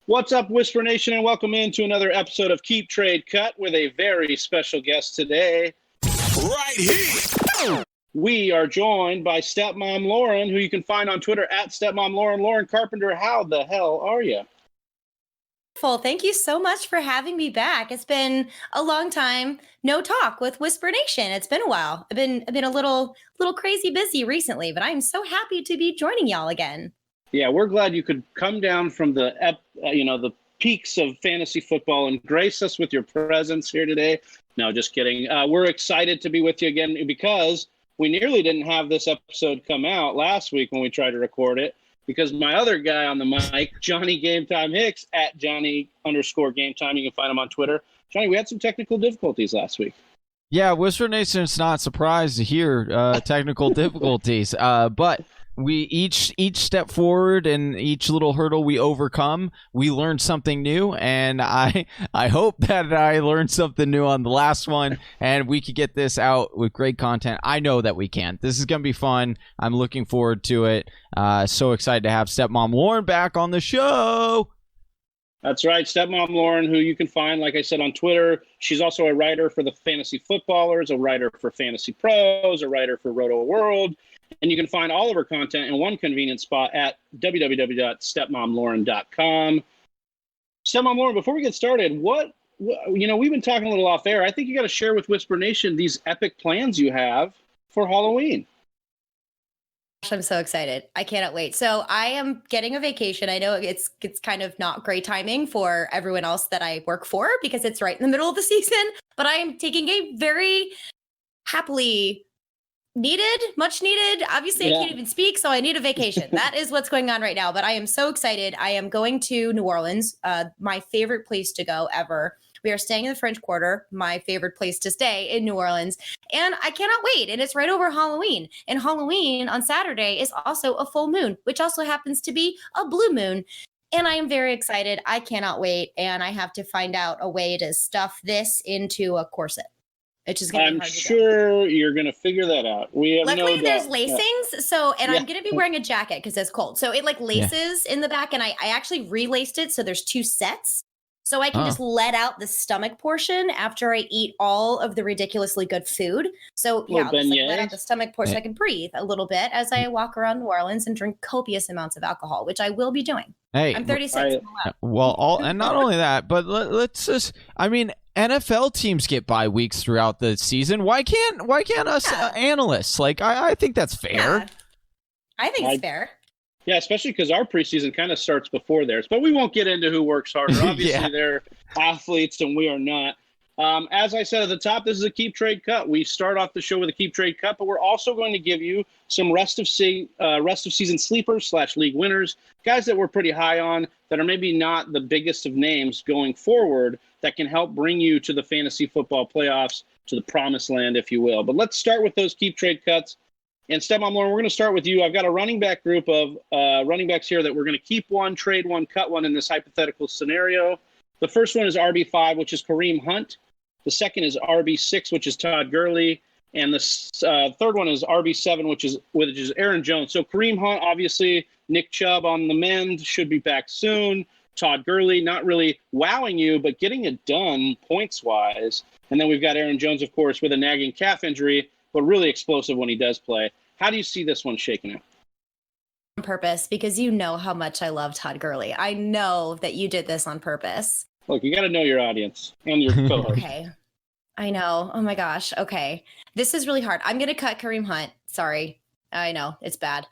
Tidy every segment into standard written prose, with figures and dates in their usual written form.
What's up, Whisper Nation, and welcome into another episode of Keep Trade Cut with a very special guest today. Right here. We are joined by Stepmom Lauren, who you can find on Twitter at Stepmom Lauren. Lauren Carpenter, how the hell are you? Thank you so much for having me back. It's been a long time no talk with Whisper Nation. It's been a while. I've been a little crazy busy recently, but I'm so happy to be joining y'all again. Yeah, we're glad you could come down from the peaks of fantasy football and grace us with your presence here today. No, just kidding. We're excited to be with you again because we nearly didn't have this episode come out last week when we tried to record it because my other guy on the mic, Johnny Game Time Hicks, at Johnny_Game Time. You can find him on Twitter. Johnny, we had some technical difficulties last week. Yeah, Whisper Nation's not surprised to hear technical difficulties, but we each step forward and each little hurdle we overcome, we learn something new, and I hope that I learned something new on the last one, and we could get this out with great content. I know that we can. This is going to be fun. I'm looking forward to it. So excited to have Stepmom Lauren back on the show. That's right, Stepmom Lauren, who you can find, like I said, on Twitter. She's also a writer for the Fantasy Footballers, a writer for Fantasy Pros, a writer for Rotoworld. And you can find all of her content in one convenient spot at www.stepmomlauren.com. Stepmom Lauren, before we get started, we've been talking a little off air. I think you got to share with Whisper Nation these epic plans you have for Halloween. I'm so excited. I cannot wait. So I am getting a vacation. I know it's kind of not great timing for everyone else that I work for because it's right in the middle of the season, but I am taking a very happily much needed. Obviously, I can't even speak, so I need a vacation. That is what's going on right now, but I am so excited. I am going to New Orleans, my favorite place to go ever. We are staying in the French Quarter, my favorite place to stay in New Orleans, and I cannot wait. And it's right over Halloween. And Halloween on Saturday is also a full moon, which also happens to be a blue moon. And I am very excited. I cannot wait. And I have to find out a way to stuff this into a corset. It's just gonna be hard to do. I'm sure you're going to figure that out. Luckily, there's lacings. So, and I'm going to be wearing a jacket because it's cold. So it laces in the back, and I actually relaced it. So there's two sets. So I can just let out the stomach portion after I eat all of the ridiculously good food. So I'll just let out the stomach portion. I can breathe a little bit as I walk around New Orleans and drink copious amounts of alcohol, which I will be doing. Hey, I'm 36. And not only that, but let's just, NFL teams get bye weeks throughout the season. Why can't us analysts? I think that's fair. Yeah. I think it's fair. Yeah, especially because our preseason kind of starts before theirs. But we won't get into who works harder. Obviously, they're athletes and we are not. As I said at the top, this is a Keep Trade Cut. We start off the show with a Keep Trade Cut, but we're also going to give you some rest of season sleepers / league winners, guys that we're pretty high on that are maybe not the biggest of names going forward that can help bring you to the fantasy football playoffs, to the promised land, if you will. But let's start with those Keep Trade Cuts. And Stepmom Lauren, we're going to start with you. I've got a running back group of running backs here that we're going to keep one, trade one, cut one in this hypothetical scenario. The first one is RB5, which is Kareem Hunt. The second is RB6, which is Todd Gurley. And the third one is RB7, which is Aaron Jones. So Kareem Hunt, obviously, Nick Chubb on the mend, should be back soon. Todd Gurley, not really wowing you, but getting it done points-wise. And then we've got Aaron Jones, of course, with a nagging calf injury, but really explosive when he does play. How do you see this one shaking out? On purpose, because you know how much I love Todd Gurley. I know that you did this on purpose. Look, you got to know your audience and your co-host. Okay. I know. Oh my gosh. Okay. This is really hard. I'm going to cut Kareem Hunt. Sorry. I know it's bad.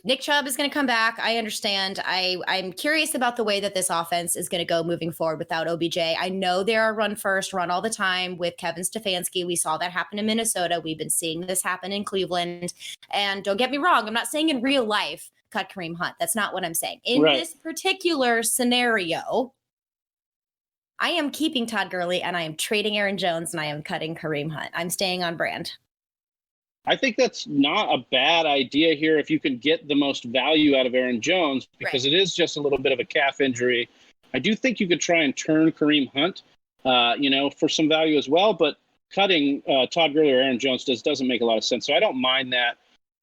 Nick Chubb is going to come back. I understand. I'm curious about the way that this offense is going to go moving forward without OBJ. I know they're a run first, run all the time with Kevin Stefanski. We saw that happen in Minnesota. We've been seeing this happen in Cleveland. And don't get me wrong, I'm not saying in real life cut Kareem Hunt. That's not what I'm saying. In this particular scenario, I am keeping Todd Gurley and I am trading Aaron Jones and I am cutting Kareem Hunt. I'm staying on brand. I think that's not a bad idea here if you can get the most value out of Aaron Jones, because it is just a little bit of a calf injury. I do think you could try and turn Kareem Hunt, for some value as well, but cutting Todd Gurley or Aaron Jones doesn't make a lot of sense. So I don't mind that.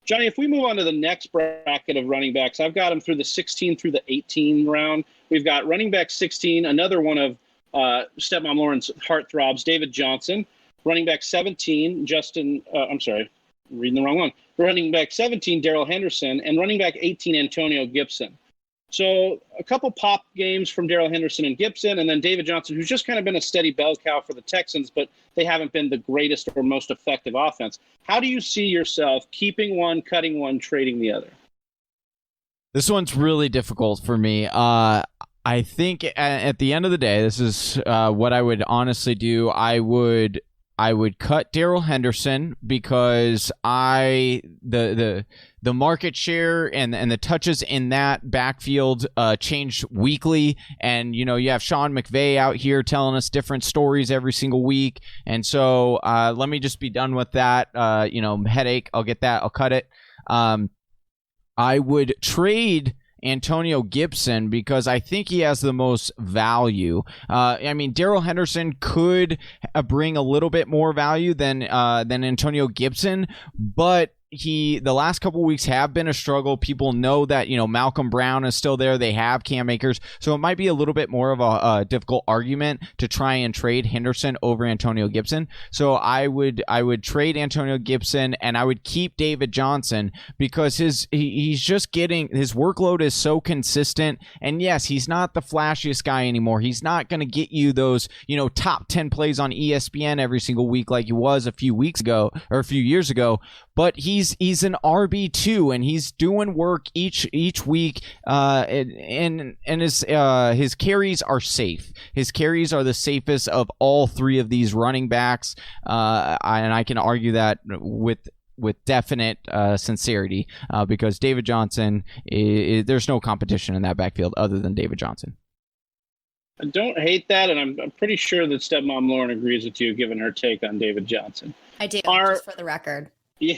Johnny, if we move on to the next bracket of running backs, I've got them through the 16 through the 18 round. We've got running back 16, another one of Stepmom Lauren's heartthrobs, David Johnson. Running back 17, reading the wrong one. Running back 17, Darrell Henderson. And running back 18, Antonio Gibson. So a couple pop games from Darrell Henderson and Gibson, and then David Johnson, who's just kind of been a steady bell cow for the Texans, but they haven't been the greatest or most effective offense. How do you see yourself keeping one, cutting one, trading the other? This one's really difficult for me. I think at the end of the day, this is what I would honestly do. I would cut Darrell Henderson because the market share and the touches in that backfield change weekly, and you have Sean McVay out here telling us different stories every single week, and so let me just be done with that. Headache. I'll get that. I'll cut it. I would trade Antonio Gibson because I think he has the most value. Darrell Henderson could bring a little bit more value than Antonio Gibson, but the last couple weeks have been a struggle. People know that Malcolm Brown is still there. They have Cam Akers, so it might be a little bit more of a difficult argument to try and trade Henderson over Antonio Gibson. So I would trade Antonio Gibson and I would keep David Johnson because he's just getting his workload is so consistent. And yes, he's not the flashiest guy anymore. He's not going to get you those top 10 plays on ESPN every single week like he was a few years ago. But he's an RB2 and he's doing work each week, and his carries are safe. His carries are the safest of all three of these running backs, and I can argue that with definite sincerity because David Johnson, there's no competition in that backfield other than David Johnson. I don't hate that, and I'm pretty sure that Stepmom Lauren agrees with you, given her take on David Johnson. I do, just for the record. Yeah,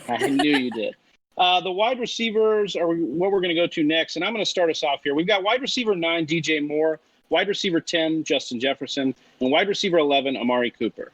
I knew you did. The wide receivers are what we're going to go to next, and I'm going to start us off here. We've got wide receiver 9, DJ Moore, wide receiver 10, Justin Jefferson, and wide receiver 11, Amari Cooper.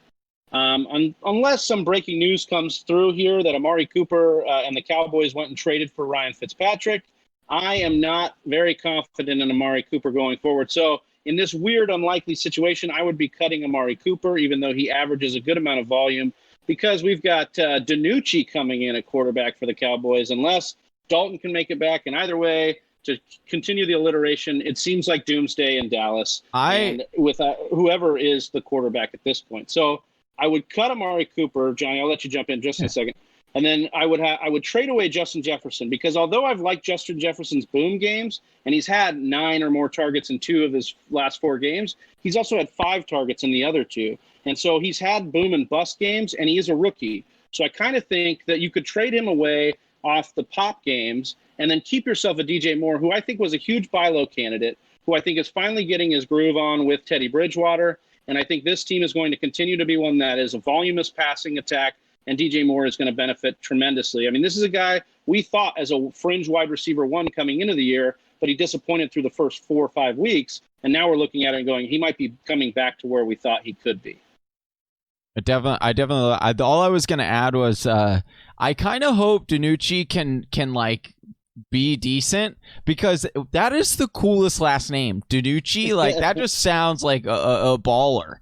Unless some breaking news comes through here that Amari Cooper and the Cowboys went and traded for Ryan Fitzpatrick, I am not very confident in Amari Cooper going forward. So in this weird, unlikely situation, I would be cutting Amari Cooper, even though he averages a good amount of volume, because we've got DiNucci coming in at quarterback for the Cowboys. Unless Dalton can make it back, and either way, to continue the alliteration, it seems like doomsday in Dallas and with whoever is the quarterback at this point. So I would cut Amari Cooper. Johnny, I'll let you jump in just in a second. And then I would trade away Justin Jefferson, because although I've liked Justin Jefferson's boom games, and he's had 9 or more targets in 2 of his last 4 games, he's also had 5 targets in the other 2. And so he's had boom and bust games, and he is a rookie. So I kind of think that you could trade him away off the pop games and then keep yourself a DJ Moore, who I think was a huge buy low candidate, who I think is finally getting his groove on with Teddy Bridgewater. And I think this team is going to continue to be one that is a voluminous passing attack, and DJ Moore is going to benefit tremendously. I mean, this is a guy we thought as a fringe wide receiver 1 coming into the year, but he disappointed through the first 4 or 5 weeks. And now we're looking at it and going, he might be coming back to where we thought he could be. All I was going to add was I kind of hope DiNucci can like be decent, because that is the coolest last name, DiNucci. Like that just sounds like a baller.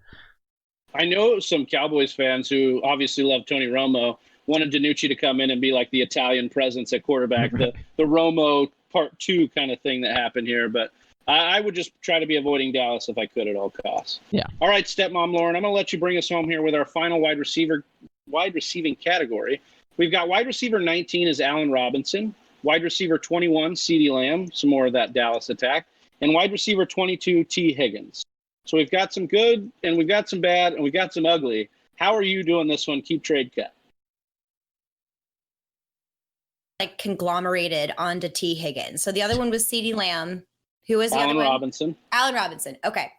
I know some Cowboys fans who obviously love Tony Romo wanted DiNucci to come in and be like the Italian presence at quarterback, the Romo part 2 kind of thing that happened here. But I would just try to be avoiding Dallas if I could at all costs. Yeah. All right, Stepmom Lauren, I'm going to let you bring us home here with our final wide receiving category. We've got wide receiver 19 is Allen Robinson, wide receiver 21, CeeDee Lamb, some more of that Dallas attack, and wide receiver 22, Tee Higgins. So we've got some good, and we've got some bad, and we've got some ugly. How are you doing this one? Keep, trade, cut. Like conglomerated onto Tee Higgins. So the other one was CeeDee Lamb. Who was the Allen other one? Robinson. Allen Robinson. Okay.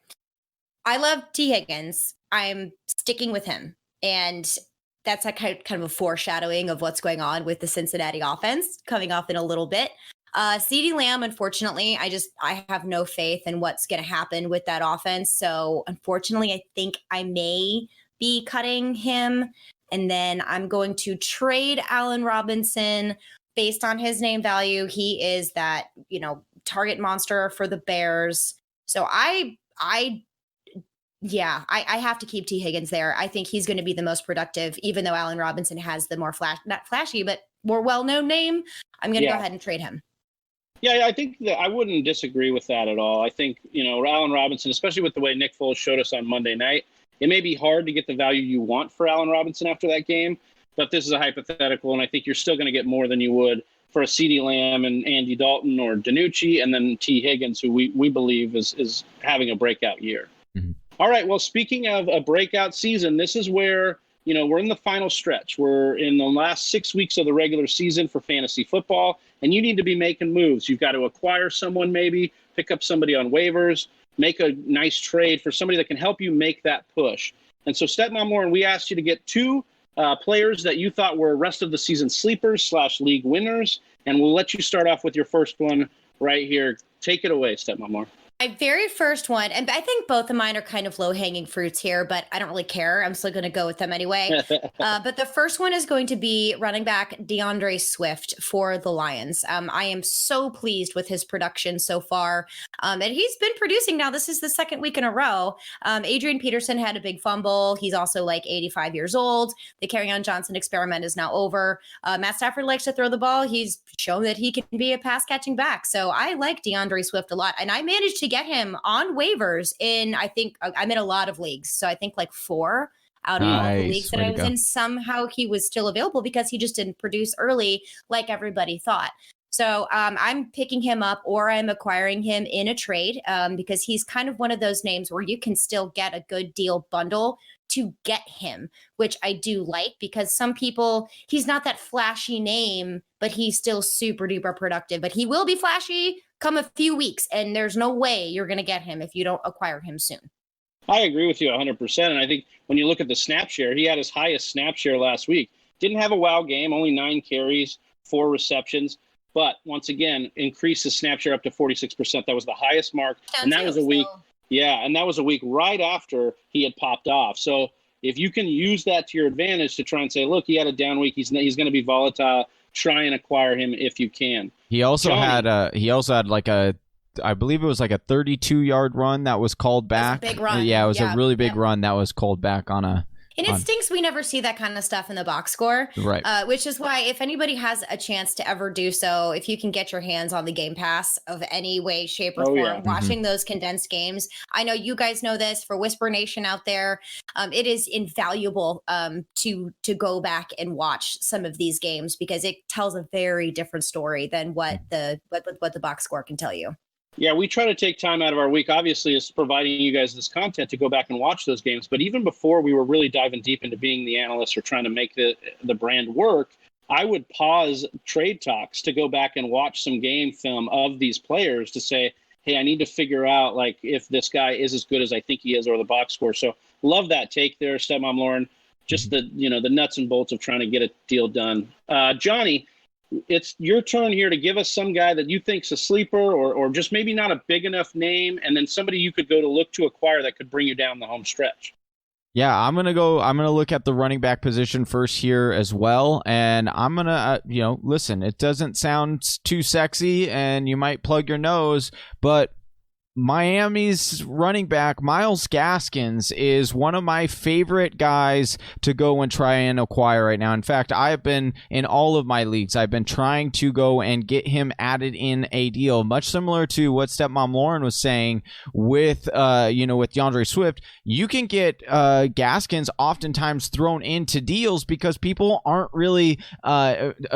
I love Tee Higgins. I'm sticking with him. And that's a kind of a foreshadowing of what's going on with the Cincinnati offense coming off in a little bit. CeeDee Lamb, unfortunately, I have no faith in what's going to happen with that offense. So unfortunately, I think I may be cutting him. And then I'm going to trade Allen Robinson based on his name value. He is that, target monster for the Bears. So I have to keep Tee Higgins there. I think he's going to be the most productive, even though Allen Robinson has the more not flashy, but more well-known name. I'm going to go ahead and trade him. Yeah, I think that I wouldn't disagree with that at all. I think, Allen Robinson, especially with the way Nick Foles showed us on Monday night, it may be hard to get the value you want for Allen Robinson after that game, but this is a hypothetical, and I think you're still going to get more than you would for a CeeDee Lamb and Andy Dalton or DiNucci, and then Tee Higgins, who we believe is having a breakout year. Mm-hmm. All right, well, speaking of a breakout season, this is where, we're in the final stretch. We're in the last 6 weeks of the regular season for fantasy football, and you need to be making moves. You've got to acquire someone maybe, pick up somebody on waivers, make a nice trade for somebody that can help you make that push. And so, Stepmom Lauren, we asked you to get two players that you thought were rest of the season sleepers / league winners, and we'll let you start off with your first one right here. Take it away, Stepmom Lauren. My very first one, and I think both of mine are kind of low-hanging fruits here, but I don't really care. I'm still going to go with them anyway. But the first one is going to be running back DeAndre Swift for the Lions. I am so pleased with his production so far. And he's been producing now. This is the second week in a row. Adrian Peterson had a big fumble. He's also like 85 years old. The Kerryon Johnson experiment is now over. Matt Stafford likes to throw the ball. He's shown that he can be a pass-catching back. So I like DeAndre Swift a lot. And I managed to get him on waivers in, I think, I'm in a lot of leagues. So I think like 4 out of all the leagues that I was in. Somehow he was still available because he just didn't produce early like everybody thought. So I'm picking him up, or I'm acquiring him in a trade because he's kind of one of those names where you can still get a good deal bundle to get him, which I do like, because some people, he's not that flashy name, but he's still super duper productive. But he will be flashy come a few weeks, and there's no way you're going to get him if you don't acquire him soon. I agree with you 100%. And I think when you look at the snap share, he had his highest snap share last week. Didn't have a wow game, only 9 carries, 4 receptions. But once again, increased his snap share up to 46%. That was the highest mark. And that was a week. Yeah, and that was a week right after he had popped off. So if you can use that to your advantage to try and say, look, he had a down week, he's going to be volatile, try and acquire him if you can. He also had like a, I believe it was like a 32-yard run that was called back. That's a big run. Yeah, it was a really big run that was called back on a. And it stinks we never see that kind of stuff in the box score. Right. Which is why if anybody has a chance to ever do so, if you can get your hands on the Game Pass of any way, shape, or form, watching those condensed games. I know you guys know this for Whisper Nation out there. It is invaluable to go back and watch some of these games, because it tells a very different story than what the box score can tell you. Yeah, we try to take time out of our week, obviously, is providing you guys this content to go back and watch those games. But even before we were really diving deep into being the analyst or trying to make the brand work, I would pause trade talks to go back and watch some game film of these players to say, hey, I need to figure out like if this guy is as good as I think he is, or the box score. So love that take there, Stepmom Lauren. Just the nuts and bolts of trying to get a deal done. Johnny, it's your turn here to give us some guy that you think's a sleeper, or just maybe not a big enough name, and then somebody you could go to look to acquire that could bring you down the home stretch. Yeah, I'm going to look at the running back position first here as well. And I'm going to, listen, it doesn't sound too sexy and you might plug your nose, but Miami's running back, Myles Gaskins, is one of my favorite guys to go and try and acquire right now. In fact, I have been in all of my leagues. I've been trying to go and get him added in a deal, much similar to what Stepmom Lauren was saying with DeAndre Swift. You can get Gaskins oftentimes thrown into deals because people aren't really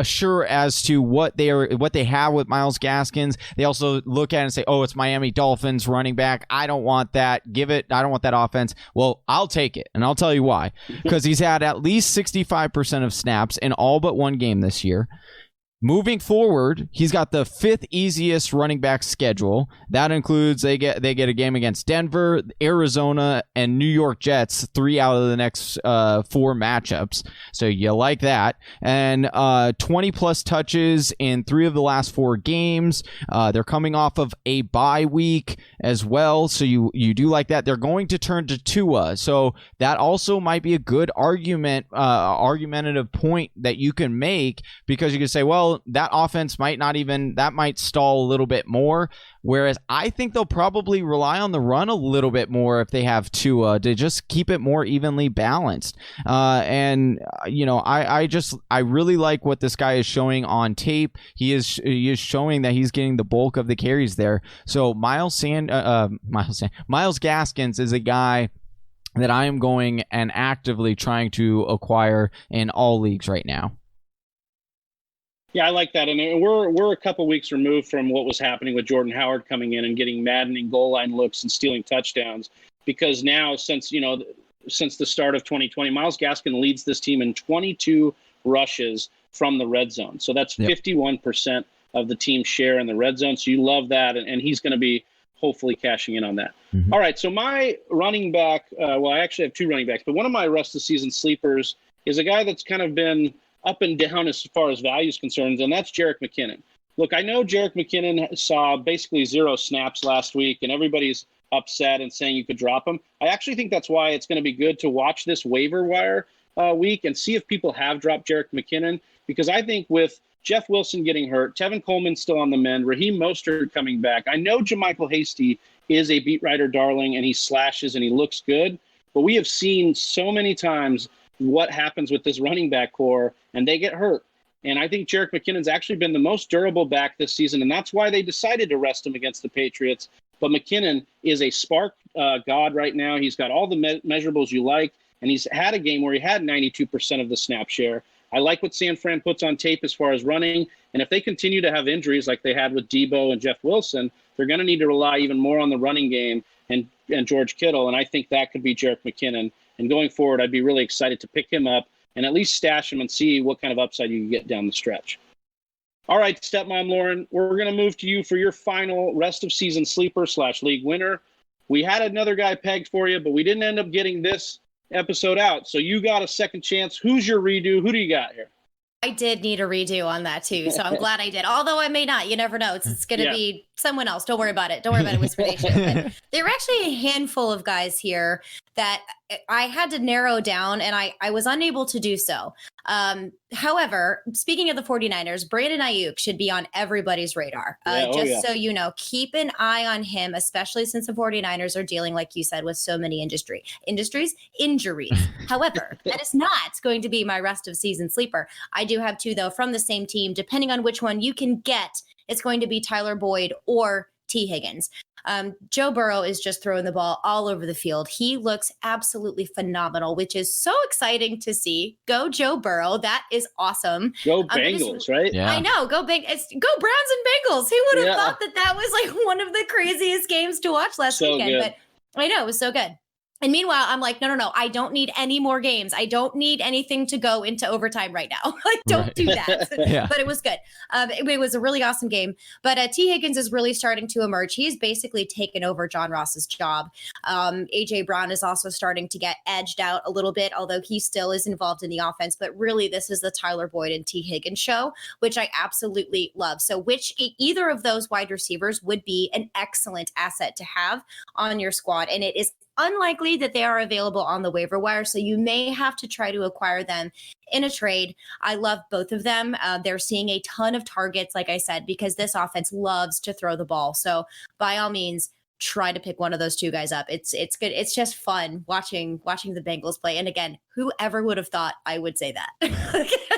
sure as to what they have with Myles Gaskins. They also look at it and say, "Oh, it's Miami Dolphins running back. I don't want that. I don't want that offense." Well, I'll take it, and I'll tell you why. Because he's had at least 65% of snaps in all but one game this year. Moving forward, he's got the 5th easiest running back schedule. That includes they get a game against Denver, Arizona, and New York Jets, 3 out of the next 4 matchups. So you like that. And 20-plus touches in 3 of the last 4 games. They're coming off of a bye week as well, so you do like that. They're going to turn to Tua, so that also might be a good argumentative point that you can make, because you can say, well, well, that offense might stall a little bit more. Whereas I think they'll probably rely on the run a little bit more if they have Tua to just keep it more evenly balanced. I really like what this guy is showing on tape. He is showing that he's getting the bulk of the carries there. So Miles Gaskins is a guy that I am going and actively trying to acquire in all leagues right now. Yeah, I like that. And we're a couple weeks removed from what was happening with Jordan Howard coming in and getting maddening goal line looks and stealing touchdowns. Because now, since the start of 2020, Miles Gaskin leads this team in 22 rushes from the red zone. So that's 51% of the team's share in the red zone. So you love that, and he's going to be hopefully cashing in on that. Mm-hmm. All right, so my running back, I actually have two running backs, but one of my rest of the season sleepers is a guy that's kind of been up and down as far as value is concerned, and that's Jerick McKinnon. Look, I know Jerick McKinnon saw basically 0 snaps last week, and everybody's upset and saying you could drop him. I actually think that's why it's going to be good to watch this waiver wire week and see if people have dropped Jerick McKinnon, because I think with Jeff Wilson getting hurt, Tevin Coleman still on the mend, Raheem Mostert coming back. I know JaMychal Hasty is a beat writer darling, and he slashes and he looks good, but we have seen so many times what happens with this running back core, and they get hurt. And I think Jerick McKinnon's actually been the most durable back this season, and that's why they decided to rest him against the Patriots. But McKinnon is a spark god right now. He's got all the measurables you like, and he's had a game where he had 92% of the snap share. I like what San Fran puts on tape as far as running, and if they continue to have injuries like they had with Debo and Jeff Wilson, they're going to need to rely even more on the running game and George Kittle, and I think that could be Jerick McKinnon. And going forward, I'd be really excited to pick him up and at least stash him and see what kind of upside you can get down the stretch. All right, Stepmom Lauren, we're going to move to you for your final rest of season sleeper / league winner. We had another guy pegged for you, but we didn't end up getting this episode out. So you got a second chance. Who's your redo? Who do you got here? I did need a redo on that too, so I'm glad I did. Although I may not, you never know. It's going to be someone else. Don't worry about it. Don't worry about it, Whisper Nation. But there were actually a handful of guys here that I had to narrow down, and I was unable to do so. However, speaking of the 49ers, Brandon Ayuk should be on everybody's radar. So you know, keep an eye on him, especially since the 49ers are dealing, like you said, with so many injuries. However, that is not going to be my rest of season sleeper. I do have two, though, from the same team. Depending on which one you can get, it's going to be Tyler Boyd or Tee Higgins. Joe Burrow is just throwing the ball all over the field. He looks absolutely phenomenal, which is so exciting to see. Go Joe Burrow. That is awesome. Go Bengals, right? Yeah. I know. Go Browns and Bengals. Who would have thought that was like one of the craziest games to watch last weekend? Good. But I know, it was so good. And meanwhile, I'm like, no, I don't need any more games. I don't need anything to go into overtime right now. Don't do that. But it was good. It was a really awesome game. But Tee Higgins is really starting to emerge. He's basically taken over John Ross's job. A.J. Brown is also starting to get edged out a little bit, although he still is involved in the offense. But really, this is the Tyler Boyd and Tee Higgins show, which I absolutely love. So either of those wide receivers would be an excellent asset to have on your squad. And it is unlikely that they are available on the waiver wire, so you may have to try to acquire them in a trade. I love both of them. They're seeing a ton of targets, like I said, because this offense loves to throw the ball. So by all means, try to pick one of those two guys up. It's good. It's just fun watching the Bengals play. And again, whoever would have thought I would say that?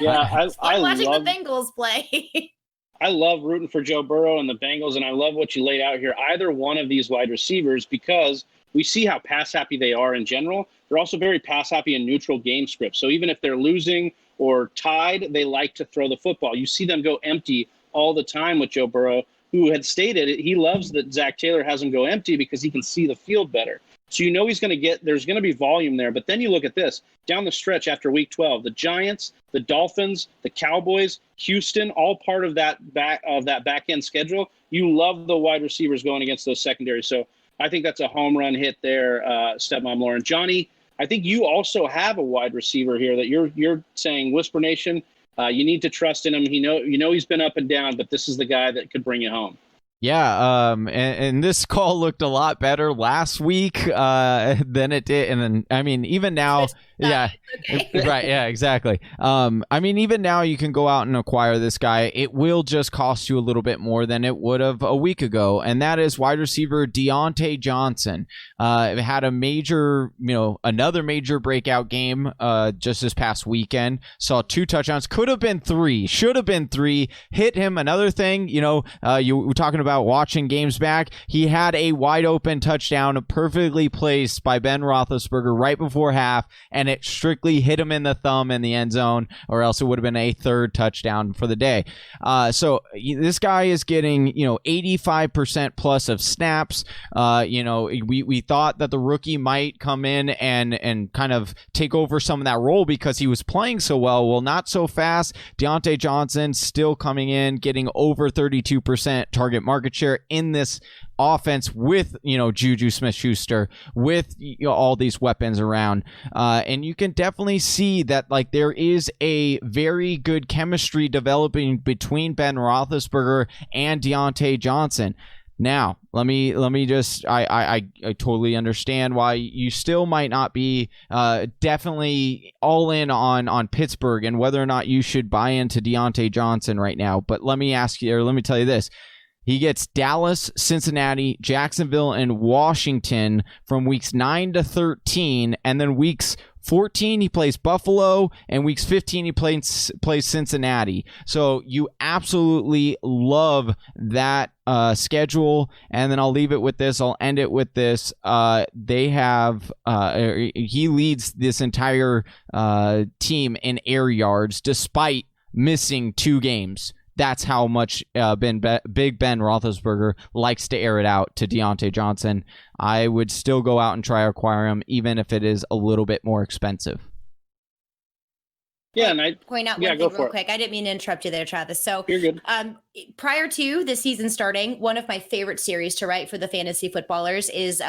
I watching the Bengals play. I love rooting for Joe Burrow and the Bengals, and I love what you laid out here. Either one of these wide receivers, because we see how pass happy they are in general. They're also very pass happy in neutral game scripts. So even if they're losing or tied, they like to throw the football. You see them go empty all the time with Joe Burrow, who had stated he loves that Zach Taylor has him go empty because he can see the field better. So you know there's going to be volume there. But then you look at this down the stretch after week 12, the Giants, the Dolphins, the Cowboys, Houston, all part of that back end schedule. You love the wide receivers going against those secondaries. So I think that's a home run hit there, Stepmom Lauren. Johnny, I think you also have a wide receiver here that you're saying, Whisper Nation, you need to trust in him. You know he's been up and down, but this is the guy that could bring you home. Yeah, and this call looked a lot better last week than it did, and then I mean even now, yeah, okay. right, yeah, exactly. I mean even now you can go out and acquire this guy. It will just cost you a little bit more than it would have a week ago, and that is wide receiver Deontay Johnson. Had a major, another major breakout game just this past weekend. Saw 2 touchdowns, could have been 3, should have been 3. Hit him. Another thing, you were talking about watching games back, he had a wide open touchdown perfectly placed by Ben Roethlisberger right before half, and it strictly hit him in the thumb in the end zone, or else it would have been a 3rd touchdown for the day. So this guy is getting 85% plus of snaps. We thought that the rookie might come in and kind of take over some of that role because he was playing so well. Well, not so fast. Deontay Johnson still coming in, getting over 32% target market share in this offense with Juju Smith-Schuster, with all these weapons around, and you can definitely see that there is a very good chemistry developing between Ben Roethlisberger and Deontay Johnson. Now, let me just I totally understand why you still might not be definitely all in on Pittsburgh and whether or not you should buy into Deontay Johnson right now. But let me tell you this. He gets Dallas, Cincinnati, Jacksonville, and Washington from weeks 9 to 13, and then weeks 14 he plays Buffalo, and weeks 15 he plays Cincinnati. So you absolutely love that schedule. And then I'll leave it with this. I'll end it with this. They have he leads this entire team in air yards despite missing 2 games. That's how much Big Ben Roethlisberger likes to air it out to Deontay Johnson. I would still go out and try to acquire him, even if it is a little bit more expensive. Yeah, and I point out one thing real quick. I didn't mean to interrupt you there, Travis. So you're good. Prior to the season starting, one of my favorite series to write for the fantasy footballers is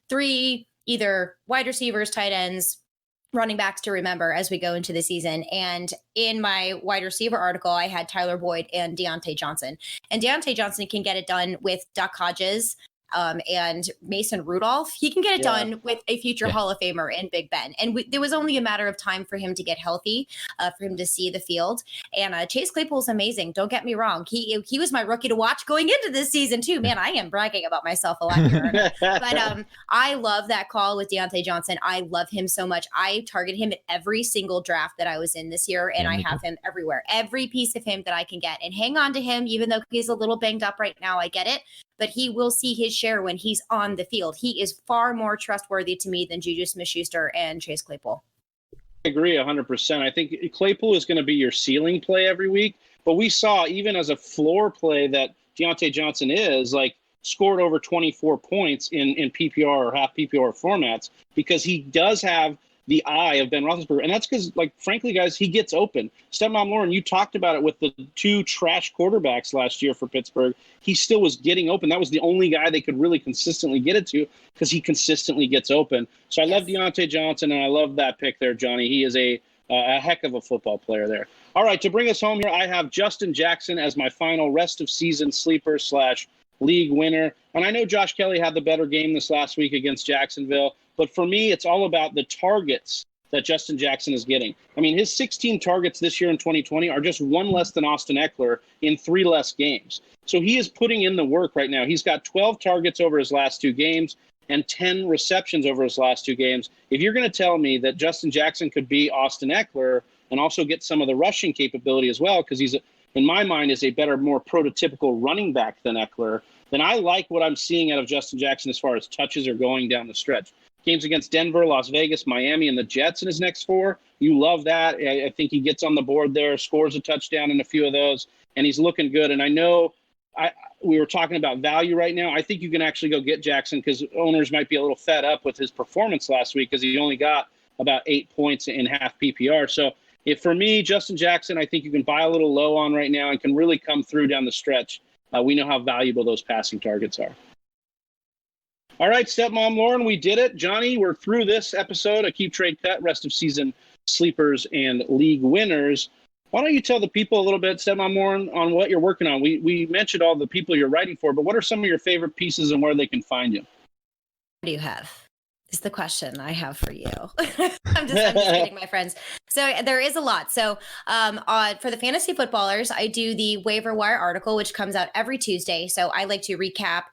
3 either wide receivers, tight ends, running backs to remember as we go into the season. And in my wide receiver article, I had Tyler Boyd and Deontay Johnson. And Deontay Johnson can get it done with Duck Hodges and Mason Rudolph. He can get it done with a future Hall of Famer in Big Ben. And there was only a matter of time for him to get healthy, for him to see the field. And Chase Claypool is amazing. Don't get me wrong. He was my rookie to watch going into this season too. Man, I am bragging about myself a lot here. But I love that call with Deontay Johnson. I love him so much. I target him at every single draft that I was in this year, and I have him everywhere. Every piece of him that I can get. And hang on to him, even though he's a little banged up right now. I get it. But he will see his share when he's on the field. He is far more trustworthy to me than Juju Smith-Schuster and Chase Claypool. I agree 100%. I think Claypool is going to be your ceiling play every week. But we saw, even as a floor play, that Deontay Johnson scored over 24 points in PPR or half PPR formats because he does have the eye of Ben Roethlisberger. And that's because, frankly, guys, he gets open. Stepmom Lauren, you talked about it with the 2 trash quarterbacks last year for Pittsburgh. He still was getting open. That was the only guy they could really consistently get it to because he consistently gets open. So I love Deontay Johnson, and I love that pick there, Johnny. He is a heck of a football player there. All right, to bring us home here, I have Justin Jackson as my final rest of season sleeper / league winner. And I know Josh Kelly had the better game this last week against Jacksonville. But for me, it's all about the targets that Justin Jackson is getting. I mean, his 16 targets this year in 2020 are just 1 less than Austin Eckler in 3 less games. So he is putting in the work right now. He's got 12 targets over his last 2 games and 10 receptions over his last 2 games. If you're going to tell me that Justin Jackson could be Austin Eckler and also get some of the rushing capability as well, because he's, in my mind, is a better, more prototypical running back than Eckler, then I like what I'm seeing out of Justin Jackson as far as touches are going down the stretch. Games against Denver, Las Vegas, Miami, and the Jets in his next 4. You love that. I think he gets on the board there, scores a touchdown in a few of those, and he's looking good. And I know we were talking about value right now. I think you can actually go get Jackson because owners might be a little fed up with his performance last week because he only got about 8 points in half PPR. So for me, Justin Jackson, I think you can buy a little low on right now and can really come through down the stretch. We know how valuable those passing targets are. All right, Stepmom Lauren, we did it. Johnny, we're through this episode of Keep Trade Cut, rest of season sleepers and league winners. Why don't you tell the people a little bit, Stepmom Moore, on what you're working on? We mentioned all the people you're writing for, but what are some of your favorite pieces and where they can find you? What do you have? Is the question I have for you. I'm just kidding, my friends. So there is a lot. So for the fantasy footballers, I do the waiver wire article, which comes out every Tuesday. So I like to recap,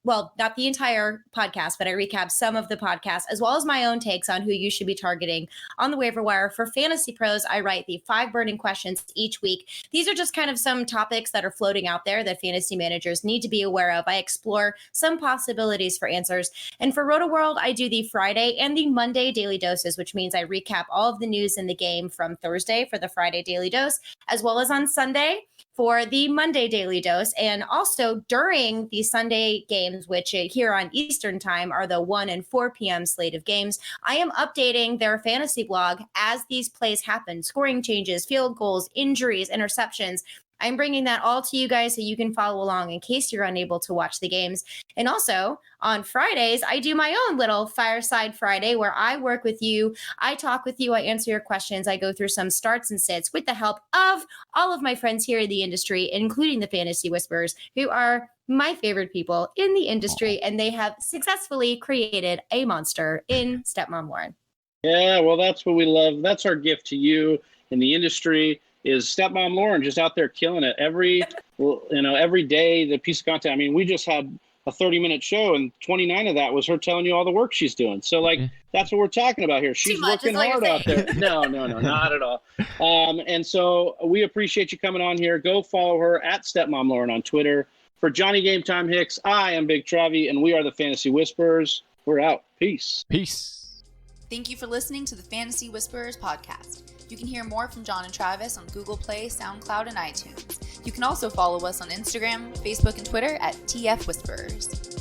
well, not the entire podcast, but I recap some of the podcast as well as my own takes on who you should be targeting on the waiver wire. For Fantasy Pros, I write the 5 burning questions each week. These are just kind of some topics that are floating out there that fantasy managers need to be aware of. I explore some possibilities for answers. And for Rotoworld, I do the Friday and the Monday daily doses, which means I recap all of the news in the game from Thursday for the Friday daily dose, as well as on Sunday for the Monday daily dose. And also during the Sunday games, which here on Eastern time are the 1 and 4 p.m. slate of games, I am updating their fantasy blog as these plays happen, scoring changes, field goals, injuries, interceptions. I'm bringing that all to you guys so you can follow along in case you're unable to watch the games. And also on Fridays, I do my own little Fireside Friday where I work with you. I talk with you. I answer your questions. I go through some starts and sits with the help of all of my friends here in the industry, including the Fantasy Whisperers, who are my favorite people in the industry. And they have successfully created a monster in Stepmom Lauren. Yeah, well, that's what we love. That's our gift to you in the industry. Is Stepmom Lauren just out there killing it every day, the piece of content. I mean, we just had a 30-minute show and 29 of that was her telling you all the work she's doing. So that's what we're talking about here. She's working hard out there. No, not at all. And so we appreciate you coming on here. Go follow her at Stepmom Lauren on Twitter. For Johnny Game Time Hicks, I am Big Travy and we are the Fantasy Whisperers. We're out. Peace. Thank you for listening to the Fantasy Whisperers podcast. You can hear more from John and Travis on Google Play, SoundCloud, and iTunes. You can also follow us on Instagram, Facebook, and Twitter at TF Whisperers.